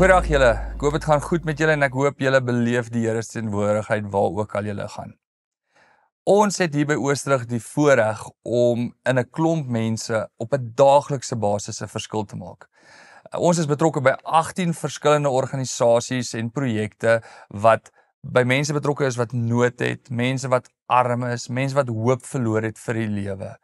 Goeiedag julle, ek hoop het gaan goed met julle en ek hoop julle beleef die Here se teenwoordigheid waar ook al julle gaan. Ons het hier by Oosterrig die voorreg om in 'n klomp mense op 'n daaglikse basis 'n verskil te maak. Ons is betrokke by 18 verskillende organisasies en projekte wat by mense betrokke is wat nood het, mense wat arm is, mense wat hoop verloor het vir die lewe.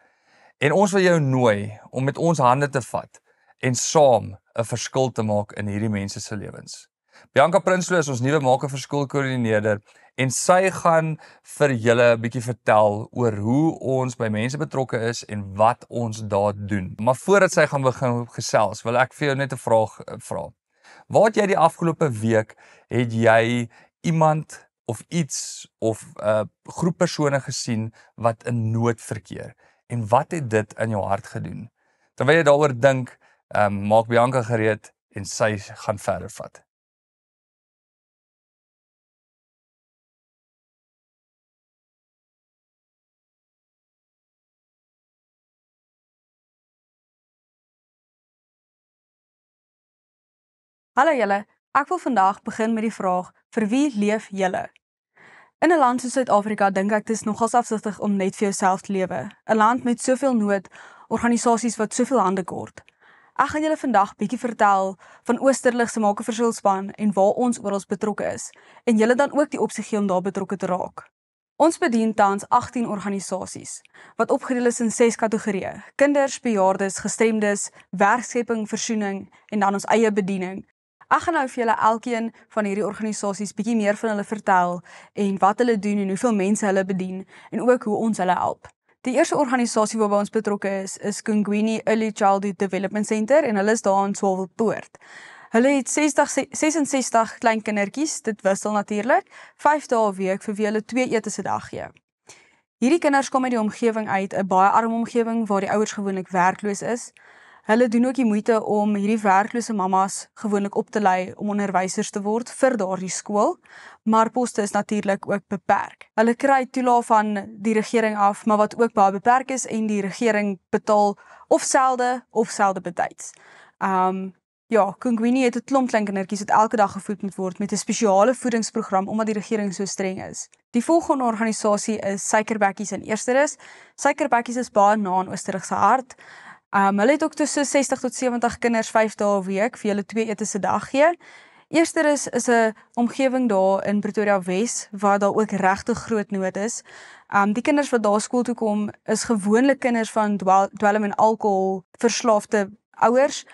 En ons wil jou nooi om met ons hande te vat en saam 'n verskil te maak in hierdie mense se lewens. Bianca Prinsloo is ons nuwe Maak 'n Verskil koördineerder en sy gaan vir julle 'n bietjie vertel oor hoe ons by mense betrokke is en wat ons daar doen. Maar voordat sy gaan begin gesels, wil ek vir jou net 'n vraag vra. Waar het jy die afgelope week het jy iemand of iets of 'n groep persone gesien wat in nood verkeer? En wat het dit in jou hart gedoen? Terwyl jy daaroor dink, maak Bianca gereed en sy gaan verder vat. Hallo julle, ek wil vandag begin met die vraag, vir wie leef julle? In 'n land soos Suid-Afrika dink ek dit is nogals afsigtig om net vir jouself te lewe. 'n Land met soveel nood, organisasies wat soveel hande kort. Ek gaan julle vandag bietjie vertel van Oosterlig se Maak 'n Verskil span en waar ons oral betrokke is en julle dan ook die opsie gee om daar betrokke te raak. Ons bedien tans 18 organisasies wat opgedeel is in 6 kategorieë: kinders, bejaardes, gestremdes, werkskepping, versoening en dan ons eie bediening. Ek gaan nou vir julle elkeen van hierdie organisasies bietjie meer van hulle vertel en wat hulle doen en hoeveel mense hulle bedien en ook hoe ons hulle help. Die eerste organisasie waarby ons betrokke is Kungwini Early Childhood Development Center en hulle is daar in Swawelpoort. Hulle het 66 klein kindertjies, dit wissel natuurlik, 5 dae 'n week vir wie hulle 2 etes 'n dag gee. Hierdie kinders kom uit die omgewing uit, 'n baie arm omgewing waar die ouers gewoonlik werkloos is. Hulle doen ook die moeite om hierdie werklose mammas gewoonlik op te lei om onderwysers te word vir daardie skool, maar poste is natuurlik ook beperk. Hulle kry toelaag van die regering af, maar wat ook baie beperk is en die regering betaal of selde betyds. Ja, Kungwini het 'n klomp klein kindertjies wat elke dag gevoed moet word met 'n spesiale voedingsprogram omdat die regering so streng is. Die volgende organisasie is Suikerbekkies in Eersterus. Suikerbekkies is baie na aan Oosterrig se hart. Hulle het ook tussen 60 tot 70 kinders 5 dae 'n week vir hulle 2 etes 'n dag gee. Eersterus is 'n omgewing daar in Pretoria Wes waar daar ook regtig groot nood is. Die kinders wat daar skool toe kom is gewoonlik kinders van dwelm en alkohol verslaafde ouers.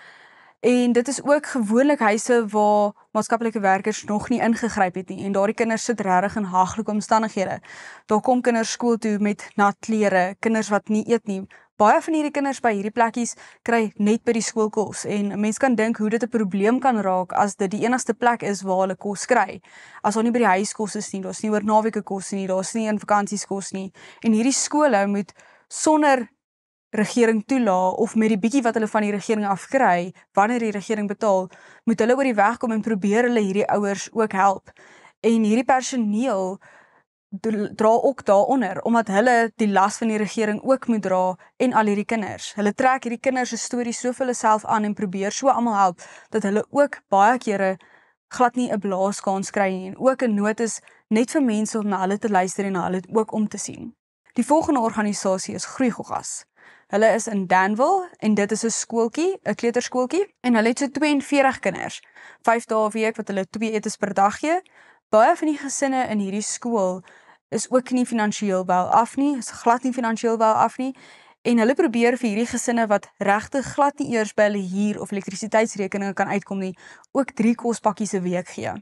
En dit is ook gewoonlik huise waar maatskaplike werkers nog nie ingegryp het nie en daardie kinders sit regtig in haglike omstandighede. Daar kom kinders skool toe met nat klere, kinders wat nie eet nie. Baie van hierdie kinders by hierdie plekkies kry net by die skool kos en 'n mens kan dink hoe dit 'n probleem kan raak as dit die enigste plek is waar hulle kos kry. As daar nie by die huis kos is nie, daar's nie oor naweke kos nie, daar's nie in vakansies kos nie. En hierdie skole moet sonder regering toelaat of met die bietjie wat hulle van die regering afkry, wanneer die regering betaal, moet hulle oor die weg kom en probeer hulle hierdie ouers ook help. En hierdie personeel dra ook daaronder, omdat hulle die las van die regering ook moet dra en al hierdie kinders. Hulle trek hierdie kinders se stories so vir hulle self aan en probeer so almal help, dat hulle ook baie kere glad nie 'n blaaskans kry nie en ook 'n nood is net vir mense om na hulle te luister en na hulle ook om te sien. Die volgende organisasie is Groeigogas. Hulle is in Danville en dit is 'n skooltjie, 'n kleuterskooltjie en hulle het so 42 kinders, 5 dae 'n week wat hulle 2 etes per dag gee. Baie van die gesinne in hierdie skool is ook nie finansiëel wel af nie, is glad nie finansiëel wel af nie en hulle probeer vir hierdie gesinne wat regtig glad nie eers by hulle huur of elektrisiteitsrekeninge kan uitkom nie, ook 3 kospakkies 'n week gee.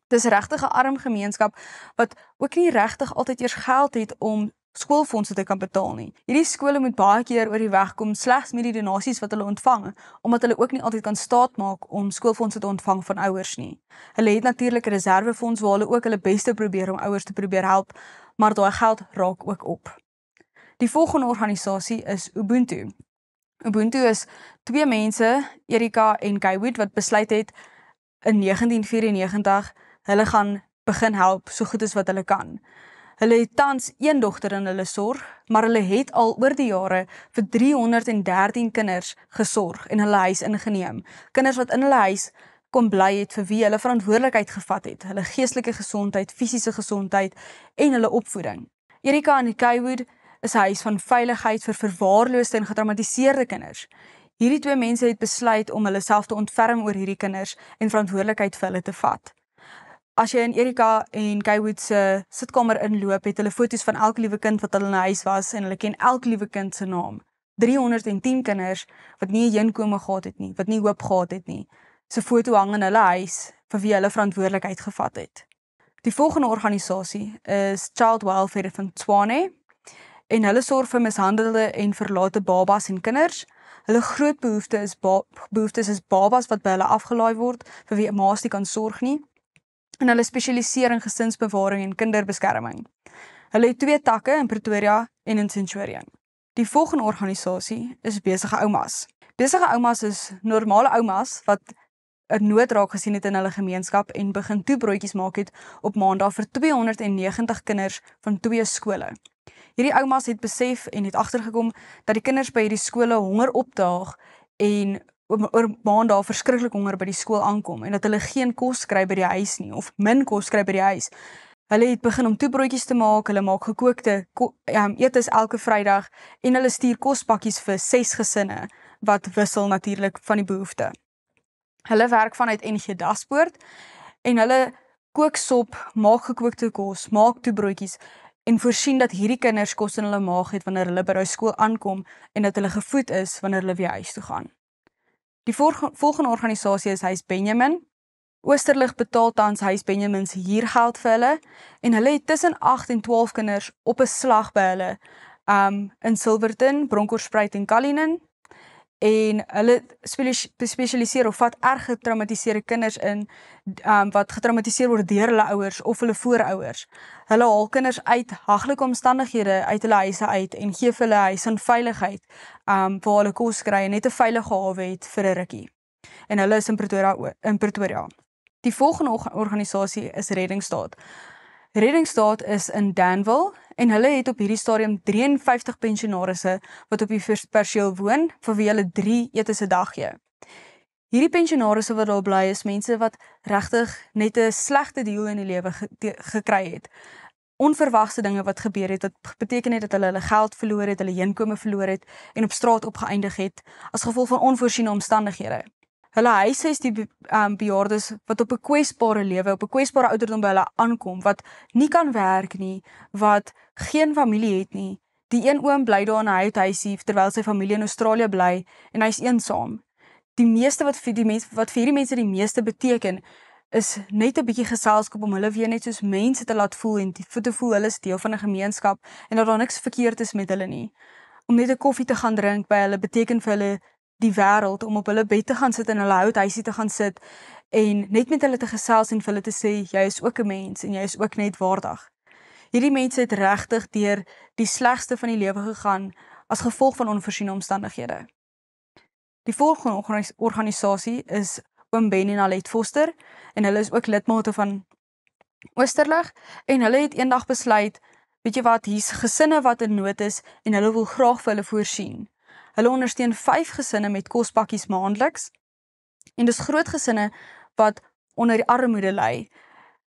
Dis regtig 'n arm gemeenskap wat ook nie regtig altyd eers geld het om skoolfondse te kan betaal nie. Hierdie skole moet baie keer oor die weg kom slegs met die donasies wat hulle ontvang, omdat hulle ook nie altyd kan staat maak om skoolfondse te ontvang van ouers nie. Hulle het natuurlik 'n reservefonds waar hulle ook hulle beste probeer om ouers te probeer help, maar daai geld raak ook op. Die volgende organisasie is Ubuntu. Ubuntu is 2 mense, Erika en Kaywood, wat besluit het in 1994 hulle gaan begin help so goed as wat hulle kan. Hulle het tans 1 dogter in hulle sorg, maar hulle het al oor die jare vir 313 kinders gesorg en hulle huis ingeneem. Kinders wat in hulle huis kon bly het vir wie hulle verantwoordelikheid gevat het, hulle geestelike gesondheid, fisiese gesondheid en hulle opvoeding. Erika in Kaywood is 'n huis van veiligheid vir verwaarloosde en getraumatiseerde kinders. Hierdie twee mense het besluit om hulle self te ontferm oor hierdie kinders en verantwoordelikheid vir hulle te vat. As jy in Erika en Kaywood se sitkamer inloop, het hulle foto's van elke liewe kind wat hulle in 'n huis was en hulle ken elke liewe kind se naam. 310 kinders wat nie 'n heenkome gehad het nie, wat nie hoop gehad het nie. Se foto hang in hulle huis vir wie hulle verantwoordelikheid gevat het. Die volgende organisasie is Child Welfare van Tshwane en hulle sorg vir mishandelde en verlate babas en kinders. Hulle groot behoeftes is babas wat by hulle afgelaai word vir wie ma's nie kan sorg nie. En hulle spesialiseer in gesinsbewaring en kinderbeskerming. Hulle het 2 takke in Pretoria en in Centurion. Die volgende organisasie is Besige Oumas. Besige Oumas is normale oumas wat 'n nood raak gesien het in hulle gemeenskap en begin toebroodjies maak het op Maandag vir 290 kinders van 2 skole. Hierdie oumas het besef en het agtergekom dat die kinders by hierdie skole honger opdaag en oor Maandag verskriklik honger by die skool aankom en dat hulle geen kos kry by die huis nie of min kos kry by die huis. Hulle het begin om toebroodjies te maak, hulle maak gekookte etes elke Vrydag en hulle stuur kospakkies vir 6 gesinne wat wissel natuurlik van die behoefte. Hulle werk vanuit NG Daspoort en hulle kook sop, maak gekookte kos, maak toebroodjies en voorsien dat hierdie kinders kos in hulle maag het wanneer hulle by die skool aankom en dat hulle gevoed is wanneer hulle weer huis toe gaan. Die volgende organisasie is Huis Benjamin. Oosterlig betaal tans Huis Benjamin se huurgeld vir hulle en hulle het tussen 8 en 12 kinders op 'n slag by hulle in Silverton, Bronkhorstspruit en Cullinan. En hulle spesialiseer of vat erg getraumatiseerde kinders in wat getraumatiseer word deur hulle ouers of hulle voorouers. Hulle haal kinders uit haglike omstandighede uit hulle huise uit en gee vir hulle huis in veiligheid waar hulle kos kry en net 'n veilige hawe het vir 'n rukkie. En hulle is in Pretoria. Die volgende organisasie is Reddingsstaat. Reddingsstaat is in Danville en hulle het op hierdie stadium 53 pensionarisse wat op die perseel woon vir wie hulle 3 etes 'n dag gee. Hierdie pensionarisse wat daar bly is mense wat regtig net 'n slegte deel in die lewe gekry het. Onverwagse dinge wat gebeur het, wat beteken het dat hulle geld verloor het, hulle inkomste verloor het en op straat opgeëindig het as gevolg van onvoorsiene omstandighede. Hulle huisves die bejaardes wat op 'n kwesbare lewe, op 'n kwesbare ouderdom by hulle aankom, wat nie kan werk nie, wat geen familie het nie. Die een oom bly daar in 'n huisie terwyl sy familie in Australië bly en hy's eensaam. Die meeste wat vir hierdie mense die meeste beteken is net 'n bietjie geselskap om hulle weer net soos mense te laat voel en te voel hulle is deel van 'n gemeenskap en dat daar niks verkeerd is met hulle nie. Om net 'n koffie te gaan drink by hulle beteken vir hulle die wêreld, om op hulle bed te gaan sit en hulle houthuisie te gaan sit en net met hulle te gesels en vir hulle te sê jy is ook 'n mens en jy is ook net waardig. Hierdie mense het regtig deur die slegste van die lewe gegaan as gevolg van onvoorsiene omstandighede. Die volgende organisasie is Oom Ben en Alet Foster en hulle is ook lidmate van Oosterlig en hulle het eendag besluit, weet jy wat, hier's gesinne wat in nood is en hulle wil graag vir hulle voorsien. Hulle ondersteun 5 gesinne met kospakkies maandeliks en dis groot gesinne wat onder die armoede ly.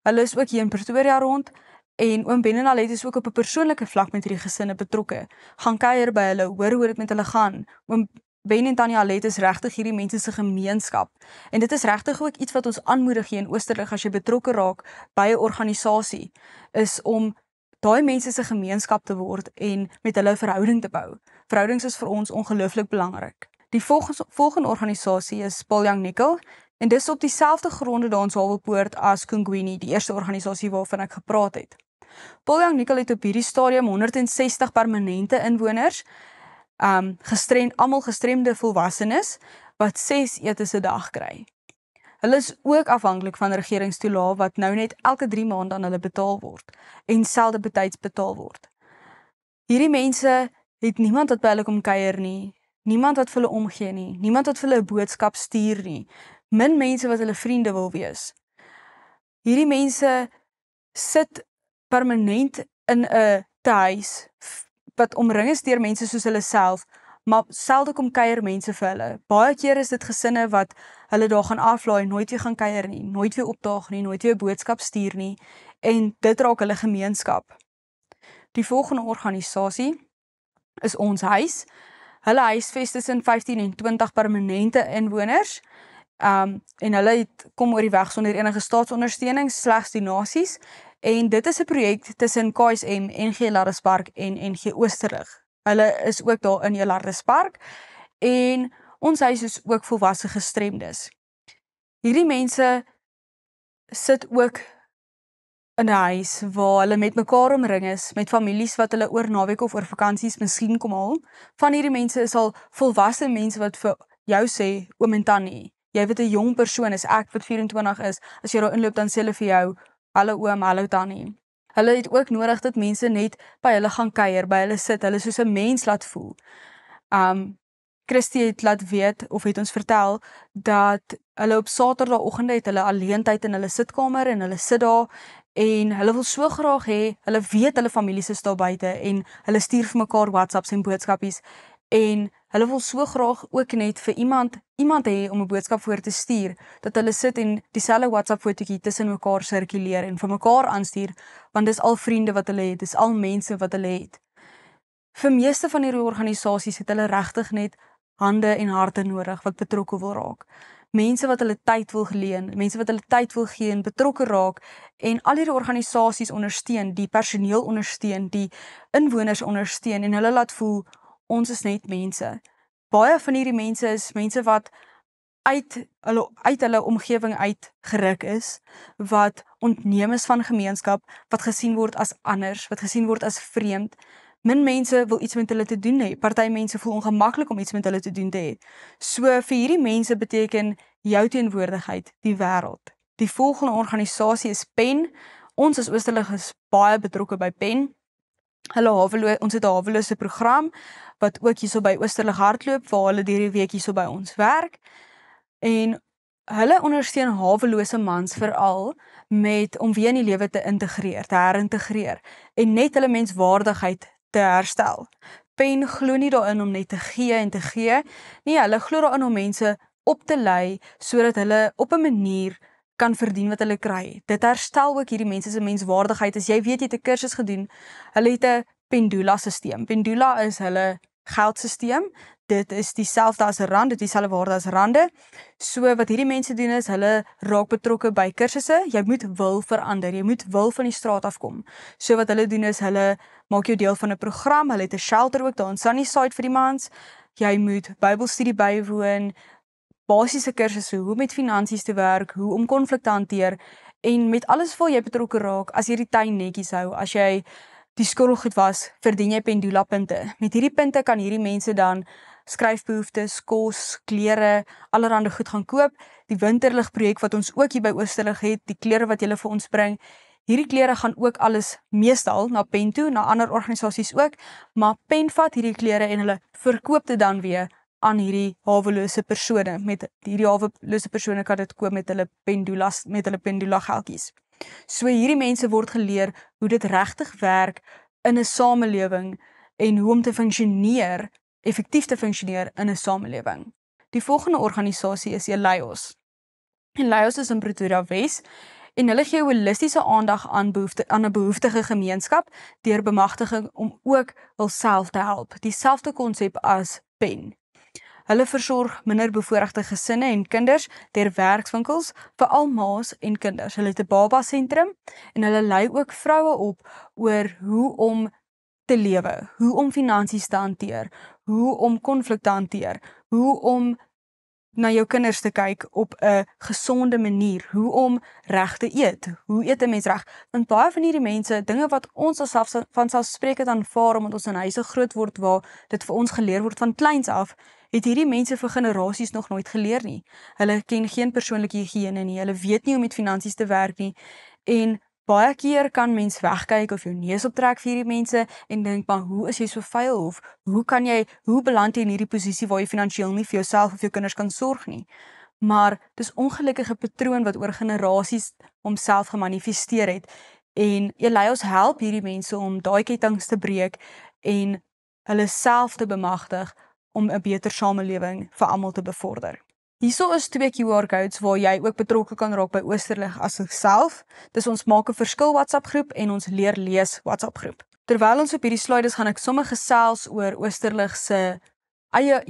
Hulle is ook hier in Pretoria rond en Oom Ben en Alet is ook op 'n persoonlike vlak met hierdie gesinne betrokke. Gaan kuier by hulle, hoor hoe dit met hulle gaan. Oom Ben en Tannie Alet is regtig hierdie mense se gemeenskap. En dit is regtig ook iets wat ons aanmoedig hier in Oosterlig as jy betrokke raak by 'n organisasie, is om daai mense se gemeenskap te word en met hulle verhouding te bou. Verhoudings is vir ons ongelooflik belangrik. Die volgende organisasie is Paul Young Nickel en dis op dieselfde gronde daar in Hawelpoort as Kungwini, die eerste organisasie waarvan ek gepraat het. Paul Young Nickel het op hierdie stadium 160 permanente inwoners, almal gestremde volwassenes wat 6 etes 'n dag kry. Hulle is ook afhanklik van regeringstoelae wat nou net elke 3 maande aan hulle betaal word en selde betyds betaal word. Hierdie mense het niemand wat by hulle kom kuier nie, niemand wat vir hulle omgee nie, niemand wat vir hulle 'n boodskap stuur nie, min mense wat hulle vriende wil wees. Hierdie mense sit permanent in 'n tehuis wat omring is deur mense soos hulle self maar selde kom kuier mense vir hulle. Baie keer is dit gesinne wat hulle daar gaan aflaai, nooit weer gaan kuier nie, nooit weer opdaag nie, nooit weer boodskap stuur nie, en dit raak hulle gemeenskap. Die volgende organisasie is Ons Huis. Hulle huisves tussen 15 en 20 permanente inwoners, en hulle kom oor die weg sonder enige staatsondersteuning, slegs donasies, en dit is 'n projek tussen KSM, NG Lardespark en NG Oosterlig. Hulle is ook daar in Lardespark, en Ons Huis is ook volwasse gestremdes. Hierdie mense sit ook in 'n huis waar hulle met mekaar omring is, met families wat hulle oor naweek of oor vakansies miskien kom haal. Van hierdie mense is al volwasse mense wat vir jou sê, oom en tannie, jy weet 'n jong persoon is ek wat 24 is, as jy daar inloop dan sê hulle vir jou, hallo oom, hallo tannie. Hulle het ook nodig dat mense net by hulle gaan kuier, by hulle sit, hulle soos 'n mens laat voel. Christy het laat weet, of het ons vertel, dat hulle op Saterdagoggende het hulle alleentyd in hulle sitkamer en hulle sit daar, en hulle wil so graag hê, hulle weet hulle families is daar buite, en hulle stuur vir mekaar WhatsApps en boodskapies, en hulle wil so graag ook net vir iemand hê om 'n boodskap voor te stuur, dat hulle sit en dieselfde WhatsApp fotootjie tussen mekaar sirkuleer en vir mekaar aanstuur, want dis al vriende wat hulle het, dis al mense wat hulle het. Vir meeste van hierdie organisasies het hulle regtig net hande en harte nodig wat betrokke wil raak. Mense wat hulle tyd wil leen, mense wat hulle tyd wil gee en betrokke raak, en al hierdie organisasies ondersteun, die personeel ondersteun, die inwoners ondersteun, en hulle laat voel, ons is net mense. Baie van hierdie mense is mense wat uit hulle omgewing uitgeruk is, wat ontneem is van gemeenskap, wat gesien word as anders, wat gesien word as vreemd. Min mense wil iets met hulle te doen hê. Party mense voel ongemaklik om iets met hulle te doen te hê. So vir hierdie mense beteken jou teenwoordigheid die wêreld. Die volgende organisasie is PEN. Ons as Oosterlig is baie betrokke by PEN. Ons het 'n hawelose program wat ook hierso by Oosterlig hardloop, waar hulle hierdie week hierso by ons werk. En hulle ondersteun hawelose mans veral om weer in die lewe te integreer, te herintegreer, en net hulle menswaardigheid te herstel. PEN glo nie daarin om net te gee en te gee. Nee, hulle glo daarin om mense op te lei, sodat hulle op 'n manier kan verdien wat hulle kry. Dit herstel ook hierdie mense se menswaardigheid. As jy weet jy het 'n kursus gedoen, hulle het 'n pendula-sisteem. Pendula is hulle geldsisteem. Dit is dieselfde as 'n rand, dit is dieselfde waarde as rande. So wat hierdie mense doen is, hulle raak betrokke by kursusse. Jy moet wil verander, jy moet wil van die straat afkom. So wat hulle doen is, hulle maak jou deel van 'n program, hulle het 'n shelter ook daar in Sunnyside vir die mans. Jy moet Bybelstudie bywoon, basiese kursusse, hoe met finansies te werk, hoe om konflik te hanteer, en met alles waar jy betrokke raak, as jy die tuin netjies hou, as jy die skoolgoed was, verdien jy pendula punte. Met hierdie punte kan hierdie mense dan skryfbehoeftes, kos, klere, allerhande goed gaan koop. Die winterlig projek wat ons ook hier by Oosterlig het, die klere wat julle vir ons bring, hierdie klere gaan ook alles meestal na PEN toe, na ander organisasies ook, maar PEN vat hierdie klere en hulle verkoop dit dan weer aan hierdie hawelose persone. Met hierdie hawelose persone kan dit koop met hulle pendula geldjies. So hierdie mense word geleer hoe dit regtig werk in 'n samelewing en hoe om te funksioneer, effektief te funksioneer in 'n samelewing. Die volgende organisasie is Elios. Elios is in Pretoria Wes en hulle gee holistiese aandag aan 'n behoeftige gemeenskap deur bemagtiging om ook hulself te help. Dieselfde konsep as PEN. Hulle versorg minder bevoorregte gesinne en kinders deur werkswinkels vir al ma's en kinders. Hulle het 'n baba sentrum en hulle lei ook vroue op oor hoe om te lewe, hoe om finansies te hanteer, hoe om konflik te hanteer, hoe om na jou kinders te kyk op 'n gesonde manier, hoe om reg te eet, hoe eet 'n mens reg? Want baie van hierdie mense, dinge wat ons vanselfsprekend aanvaar omdat ons in huise groot word waar dit vir ons geleer word van kleins af, het hierdie mense vir generasies nog nooit geleer nie. Hulle ken geen persoonlike higiëne nie, hulle weet nie hoe om met finansies te werk nie, en baie keer kan mens wegkyk of jou neus optrek vir hierdie mense en dink, maar hoe is jy so vuil, of hoe beland jy in hierdie posisie waar jy finansiëel nie vir jouself of jou kinders kan sorg nie. Maar dis ongelukkige patroon wat oor generasies homself gemanifesteer het, en Elios help hierdie mense om daai kettinge te breek en hulle self te bemagtig om 'n beter samelewing vir almal te bevorder. Hierso is 2 QR-codes waar jy ook betrokke kan raak by Oosterlig as self. Dis ons Maak 'n Verskil WhatsApp groep en ons Leer Lees WhatsApp groep. Terwyl ons op hierdie slide is, gaan ek sommer gesels oor Oosterlig se eie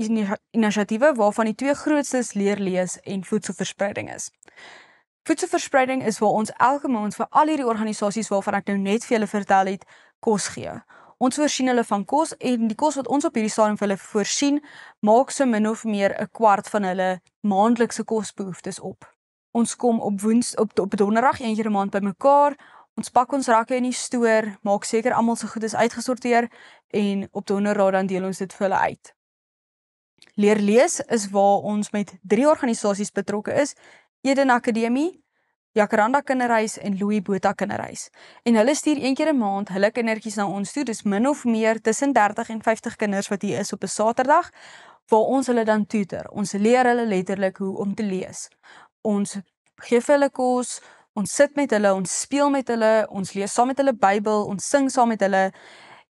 inisiatiewe waarvan die 2 grootstes Leer Lees en voedselverspreiding is. Voedselverspreiding is waar ons elke maand vir al hierdie organisasies waarvan ek nou net vir julle vertel het, kos gee. Ons voorsien hulle van kos en die kos wat ons op hierdie stadium vir hulle voorsien, maak so min of meer 'n kwart van hulle maandelikse kosbehoeftes op. Ons kom op donderdag een keer 'n maand bymekaar, ons pak ons rakke in die stoor, maak seker almal se goed is uitgesorteer en op donderdag dan deel ons dit vir hulle uit. Leer Lees is waar ons met 3 organisasies betrokke is, Eden Akademie, Jacaranda Kinderhuis en Louis Botha Kinderhuis. En hulle stuur een keer 'n maand hulle kindertjies na ons toe. Dis min of meer tussen 30 en 50 kinders wat hier is op 'n Saterdag, waar ons hulle dan tutor. Ons leer hulle letterlik hoe om te lees. Ons gee vir hulle kos, ons sit met hulle, ons speel met hulle, ons lees saam met hulle Bybel, ons sing saam met hulle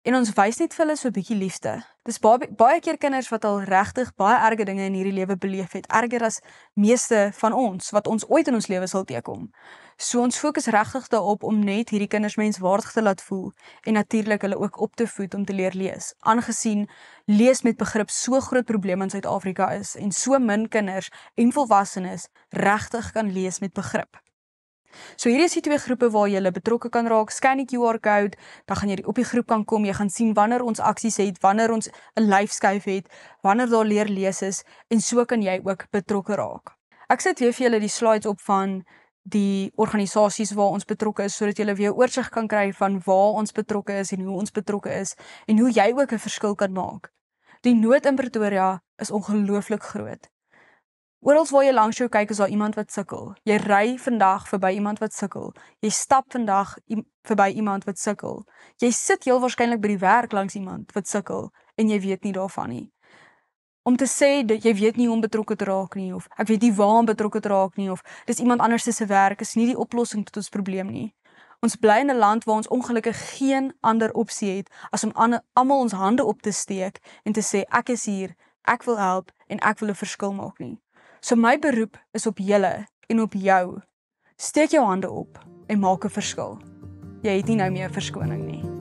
en ons wys net vir hulle so 'n bietjie liefde. Dis baie keer kinders wat al regtig baie erge dinge in hierdie lewe beleef het, erger as meeste van ons wat ons ooit in ons lewe sal teekom. So ons fokus regtig daarop om net hierdie kinders menswaardig te laat voel en natuurlik hulle ook op te voed om te leer lees. Aangesien lees met begrip so groot probleem in Suid-Afrika is en so min kinders en volwassenes regtig kan lees met begrip. So hierdie is die 2 groepe waar jy betrokke kan raak. Scan die QR-code, dan gaan jy op die groep kan kom. Jy gaan sien wanneer ons aksies het, wanneer ons 'n lyfskyf het, wanneer daar leer lees is en so kan jy ook betrokke raak. Ek sit weer vir julle die slides op van die organisasies waar ons betrokke is sodat jy weer oorsig kan kry van waar ons betrokke is en hoe ons betrokke is en hoe jy ook 'n verskil kan maak. Die nood in Pretoria is ongelooflik groot. Oral waar jy langs jou kyk is daar iemand wat sukkel. Jy ry vandag verby iemand wat sukkel. Jy stap vandag verby iemand wat sukkel. Jy sit heel waarskynlik by die werk langs iemand wat sukkel en jy weet nie daarvan nie. Om te sê dat jy weet nie hoe om betrokke te raak nie of ek weet nie waar om betrokke te raak nie of dis iemand anders se werk is nie die oplossing tot ons probleem nie. Ons bly in 'n land waar ons ongelukkig geen ander opsie het as om almal ons hande op te steek en te sê ek is hier, ek wil help en ek wil 'n verskil maak nie. So my beroep is op julle en op jou. Steek jou hande op en maak 'n verskil. Jy het nie nou meer verskoning nie.